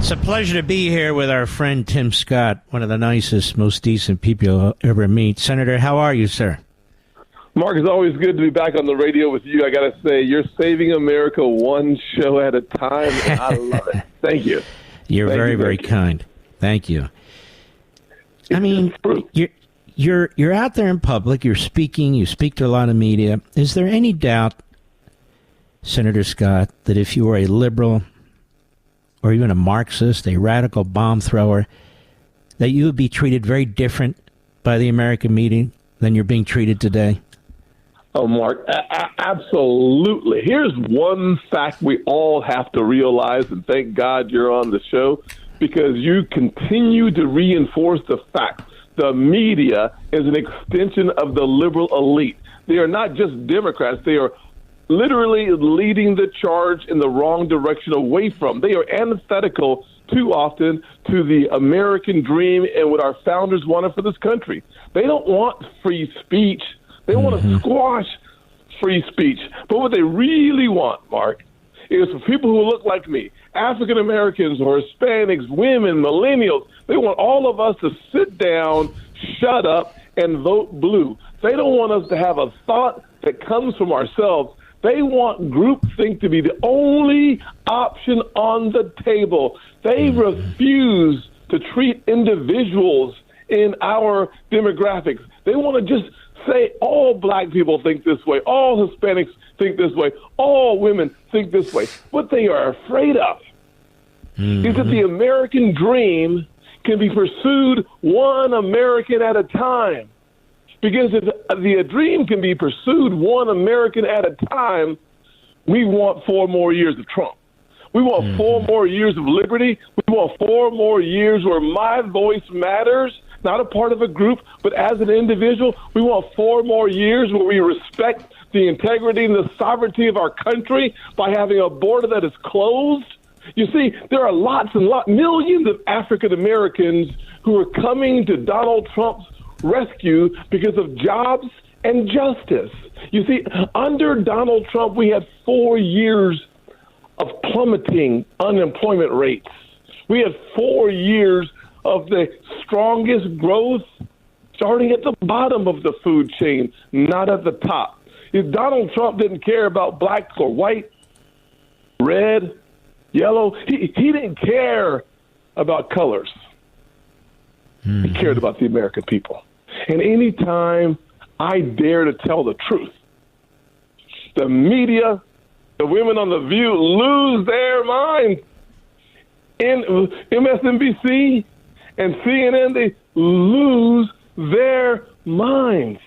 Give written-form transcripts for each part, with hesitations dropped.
It's a pleasure to be here with our friend Tim Scott, one of the nicest, most decent people you'll ever meet. Senator, how are you, sir? Mark, it's always good to be back on the radio with you. I got to say, you're saving America one show at a time, and I love it. Thank you. You're very kind. Thank you. I mean, you're out there in public. You're speaking. You speak to a lot of media. Is there any doubt, Senator Scott, that if you were a liberal or even a Marxist, a radical bomb thrower, that you would be treated very different by the American media than you're being treated today? Oh, Mark, absolutely. Here's one fact we all have to realize, and thank God you're on the show, because you continue to reinforce the fact the media is an extension of the liberal elite. They are not just Democrats. They are literally leading the charge in the wrong direction away from. They are antithetical too often to the American dream and what our founders wanted for this country. They don't want free speech. They want to squash free speech. But what they really want, Mark, is for people who look like me, African Americans or Hispanics, women, millennials. They want all of us to sit down, shut up, and vote blue. They don't want us to have a thought that comes from ourselves. They want groupthink to be the only option on the table. They refuse to treat individuals in our demographics. They want to just say all black people think this way, all Hispanics think this way, all women think this way. What they are afraid of is that the American dream can be pursued one American at a time. Because if the dream can be pursued one American at a time, we want 4 more years of Trump. We want 4 more years of liberty. We want 4 more years where my voice matters, not a part of a group, but as an individual. We want 4 more years where we respect the integrity and the sovereignty of our country by having a border that is closed. You see, there are millions of African Americans who are coming to Donald Trump's rescue because of jobs and justice. You see, under Donald Trump, we had 4 years of plummeting unemployment rates. We had 4 years of the strongest growth starting at the bottom of the food chain, not at the top. If Donald Trump didn't care about black or white, red, yellow, he didn't care about colors. He cared about the American people. And anytime I dare to tell the truth, the media, the women on The View lose their minds. In MSNBC and CNN, they lose their minds.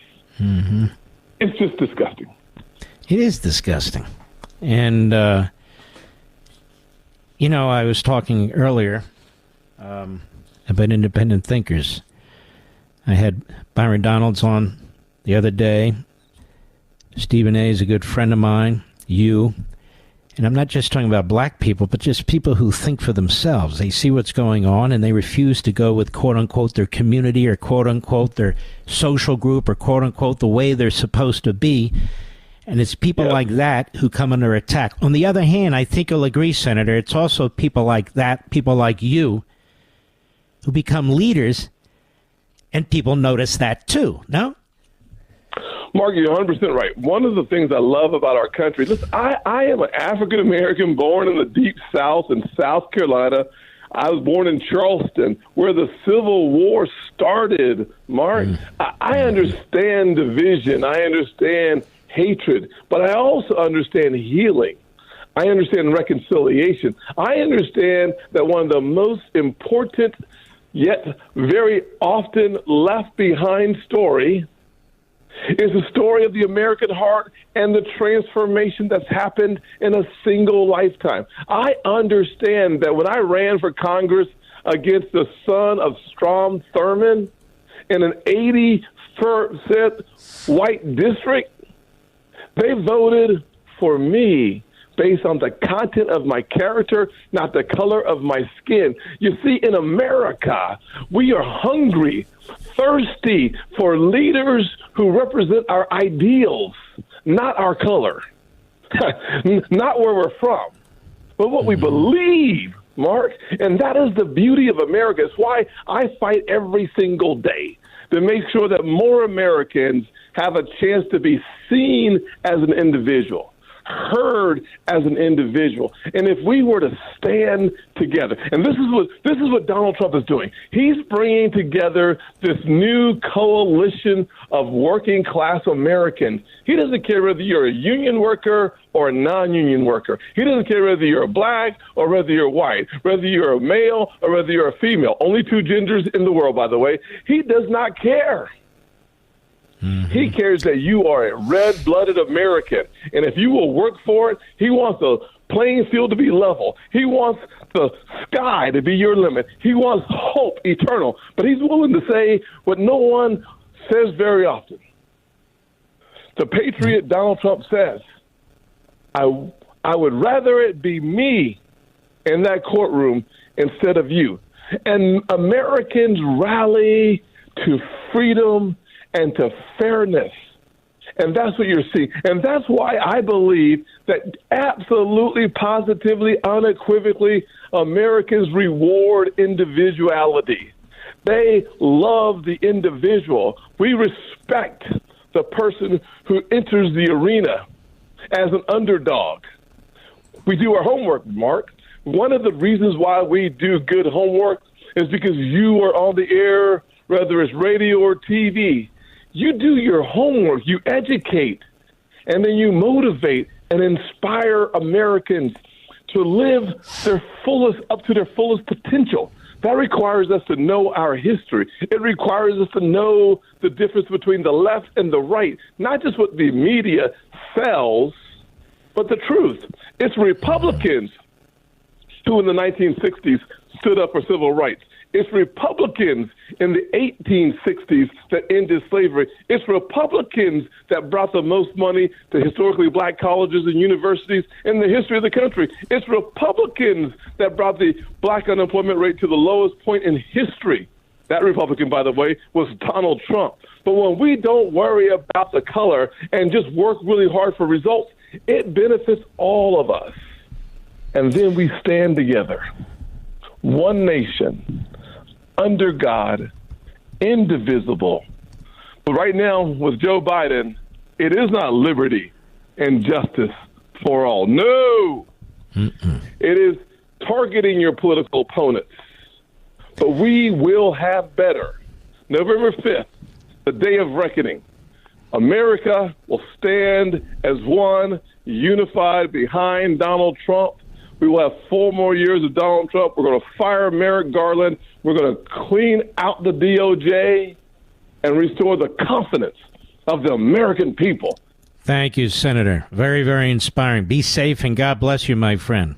It's just disgusting. It is disgusting. And, I was talking earlier about independent thinkers. I had Byron Donalds on the other day. Stephen A. is a good friend of mine. You. And I'm not just talking about black people, but just people who think for themselves. They see what's going on, and they refuse to go with, quote-unquote, their community or, quote-unquote, their social group or, quote-unquote, the way they're supposed to be. And it's people like that who come under attack. On the other hand, I think you'll agree, Senator, it's also people like that, people like you, who become leaders, and people notice that too, no? Mark, you're 100% right. One of the things I love about our country, listen, I am an African-American born in the deep South in South Carolina. I was born in Charleston, where the Civil War started, Mark. I understand division. I understand hatred. But I also understand healing. I understand reconciliation. I understand that one of the most important yet very often left behind story is the story of the American heart and the transformation that's happened in a single lifetime. I understand that when I ran for Congress against the son of Strom Thurmond in an 80% white district, they voted for me based on the content of my character, not the color of my skin. You see, in America, we are hungry, thirsty for leaders who represent our ideals, not our color, not where we're from. but what we believe, Mark. And that is the beauty of America. It's why I fight every single day to make sure that more Americans have a chance to be seen as an individual, heard as an individual. And if we were to stand together, and this is what Donald Trump is doing. He's bringing together this new coalition of working class Americans. He doesn't care whether you're a union worker or a non-union worker. He doesn't care whether you're black or whether you're white, whether you're a male or whether you're a female. Only two genders in the world, by the way. He does not care. He cares that you are a red-blooded American. And if you will work for it, he wants the playing field to be level. He wants the sky to be your limit. He wants hope eternal. But he's willing to say what no one says very often. The patriot Donald Trump says, I would rather it be me in that courtroom instead of you. And Americans rally to freedom and to fairness. And that's what you're seeing. And that's why I believe that absolutely, positively, unequivocally, Americans reward individuality. They love the individual. We respect the person who enters the arena as an underdog. We do our homework, Mark. One of the reasons why we do good homework is because you are on the air, whether it's radio or TV. You do your homework, you educate, and then you motivate and inspire Americans to live up to their fullest potential. That requires us to know our history. It requires us to know the difference between the left and the right, not just what the media sells, but the truth. It's Republicans who in the 1960s stood up for civil rights. It's Republicans in the 1860s that ended slavery. It's Republicans that brought the most money to historically black colleges and universities in the history of the country. It's Republicans that brought the black unemployment rate to the lowest point in history. That Republican, by the way, was Donald Trump. But when we don't worry about the color and just work really hard for results, it benefits all of us. And then we stand together. One nation, under God, indivisible. But right now, with Joe Biden, it is not liberty and justice for all. No! It is targeting your political opponents. But we will have better. November 5th, the day of reckoning. America will stand as one, unified behind Donald Trump. We will have 4 more years of Donald Trump. We're going to fire Merrick Garland. We're going to clean out the DOJ and restore the confidence of the American people. Thank you, Senator. Very, very inspiring. Be safe and God bless you, my friend.